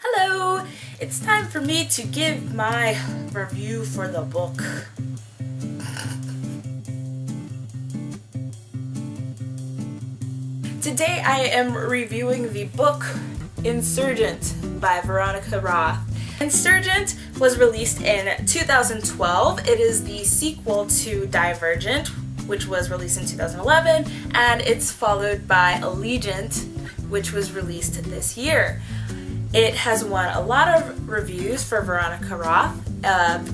Hello! It's time for me to give my review for the book. Today I am reviewing the book Insurgent by Veronica Roth. Insurgent was released in 2012. It is the sequel to Divergent, which was released in 2011, and it's followed by Insurgent, which was released this year. It has won a lot of reviews for Veronica Roth,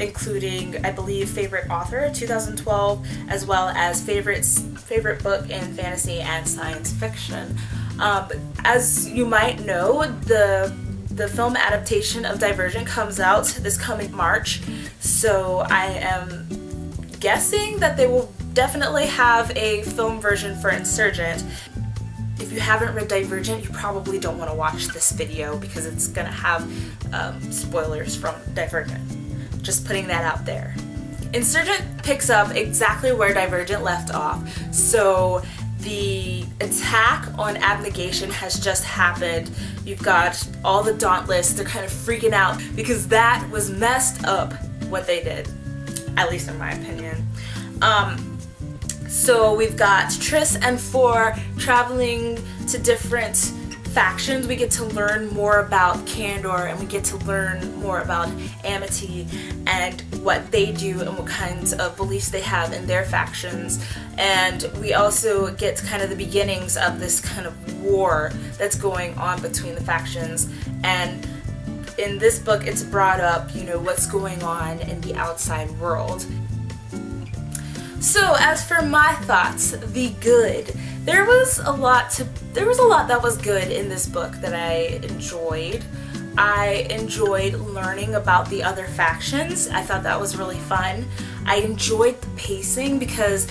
including, I believe, favorite author 2012, as well as favorite book in fantasy and science fiction. As you might know, the film adaptation of Divergent comes out this coming March, so I am guessing that they will definitely have a film version for Insurgent. If you haven't read Divergent, you probably don't want to watch this video because it's going to have spoilers from Divergent. Just putting that out there. Insurgent picks up exactly where Divergent left off. So the attack on Abnegation has just happened. You've got all the Dauntless, they're kind of freaking out because that was messed up what they did, at least in my opinion. So we've got Triss and Four traveling to different factions. We get to learn more about Candor, and we get to learn more about Amity and what they do and what kinds of beliefs they have in their factions. And we also get kind of the beginnings of this kind of war that's going on between the factions. And in this book, it's brought up, you know, what's going on in the outside world. So as for my thoughts, the good. There was a lot that was good in this book that I enjoyed. I enjoyed learning about the other factions. I thought that was really fun. I enjoyed the pacing because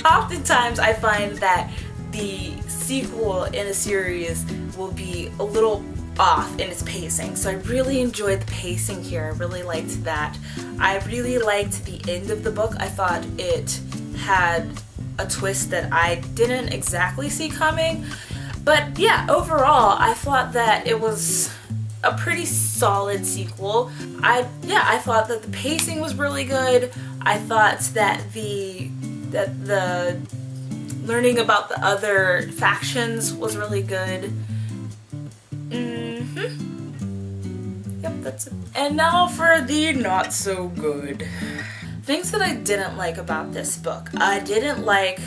oftentimes I find that the sequel in a series will be a little off in its pacing. So I really enjoyed the pacing here. I really liked that. I really liked the end of the book. I thought it had a twist that I didn't exactly see coming. But yeah, overall, I thought that it was a pretty solid sequel. I thought that the pacing was really good. I thought that the learning about the other factions was really good. Yep, that's it. And now for the not so good. Things that I didn't like about this book. I didn't like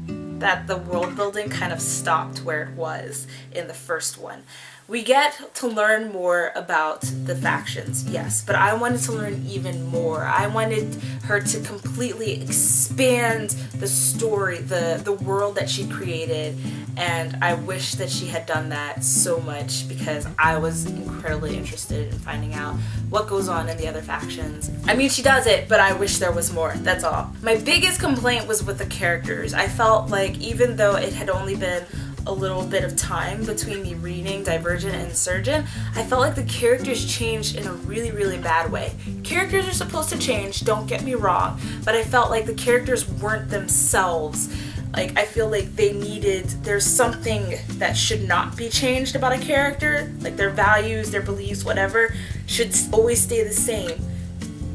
that the world building kind of stopped where it was in the first one. We get to learn more about the factions, yes, but I wanted to learn even more. I wanted her to completely expand the story, the world that she created, and I wish that she had done that so much because I was incredibly interested in finding out what goes on in the other factions. I mean, she does it, but I wish there was more, that's all. My biggest complaint was with the characters. I felt like even though it had only been a little bit of time between me reading Divergent and Insurgent, I felt like the characters changed in a really, really bad way. Characters are supposed to change, don't get me wrong, but I felt like the characters weren't themselves. Like, I feel like there's something that should not be changed about a character, like their values, their beliefs, whatever, should always stay the same.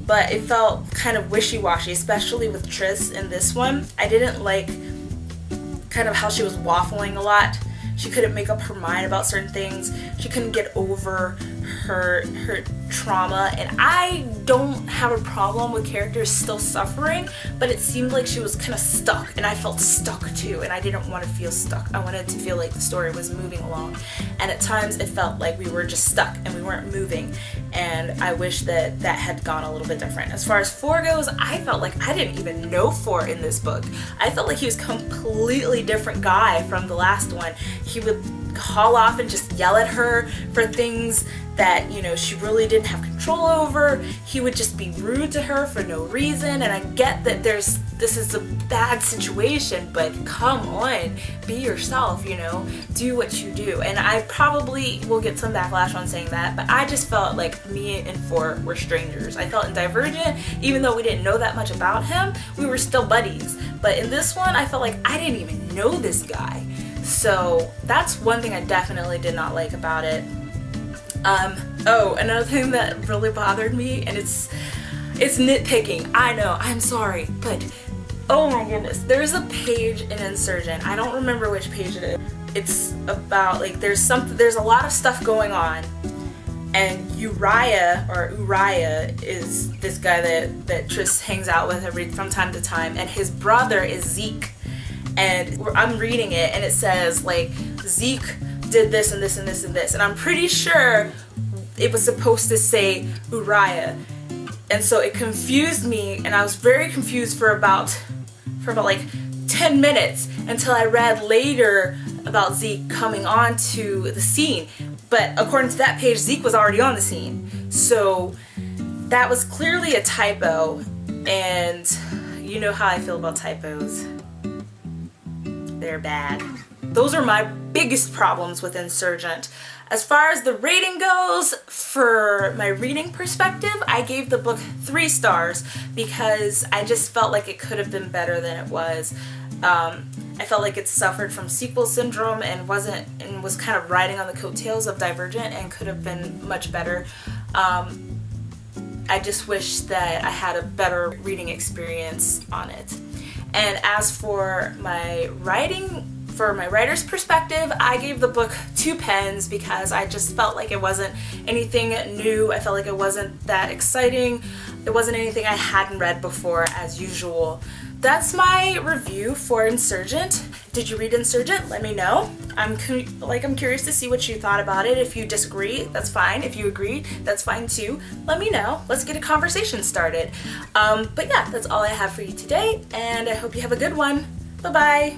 But it felt kind of wishy-washy, especially with Triss in this one. I didn't like kind of how she was waffling a lot. She couldn't make up her mind about certain things. She couldn't get over her trauma, and I don't have a problem with characters still suffering, but it seemed like she was kind of stuck, and I felt stuck too, and I didn't want to feel stuck. I wanted to feel like the story was moving along, and at times it felt like we were just stuck and we weren't moving, and I wish that that had gone a little bit different. As far as Four goes, I felt like I didn't even know Four in this book. I felt like he was a completely different guy from the last one. He would haul off and just yell at her for things that, you know, she really didn't have control over. He would just be rude to her for no reason, and I get that this is a bad situation, but come on, be yourself, you know, do what you do. And I probably will get some backlash on saying that, but I just felt like me and Four were strangers. I felt in Divergent, even though we didn't know that much about him, we were still buddies. But in this one, I felt like I didn't even know this guy. So that's one thing I definitely did not like about it. Oh, another thing that really bothered me, and it's nitpicking, I know, I'm sorry, but oh my goodness, there's a page in Insurgent, I don't remember which page it is. It's about, like, there's a lot of stuff going on, and Uriah is this guy that Tris hangs out with from time to time, and his brother is Zeke. And I'm reading it, and it says, like, Zeke did this and this and this and this, and I'm pretty sure it was supposed to say Uriah. And so it confused me, and I was very confused for about like 10 minutes until I read later about Zeke coming onto the scene. But according to that page, Zeke was already on the scene. So that was clearly a typo, and you know how I feel about typos. They're bad. Those are my biggest problems with Insurgent. As far as the rating goes, for my reading perspective, I gave the book 3 stars because I just felt like it could have been better than it was. I felt like it suffered from sequel syndrome and was kind of riding on the coattails of Divergent and could have been much better. I just wish that I had a better reading experience on it. And as for my writer's perspective, I gave the book 2 pens because I just felt like it wasn't anything new. I felt like it wasn't that exciting. It wasn't anything I hadn't read before, as usual. That's my review for Insurgent. Did you read Insurgent? Let me know. I'm curious to see what you thought about it. If you disagree, that's fine. If you agree, that's fine too. Let me know. Let's get a conversation started. But yeah, that's all I have for you today, and I hope you have a good one. Bye-bye.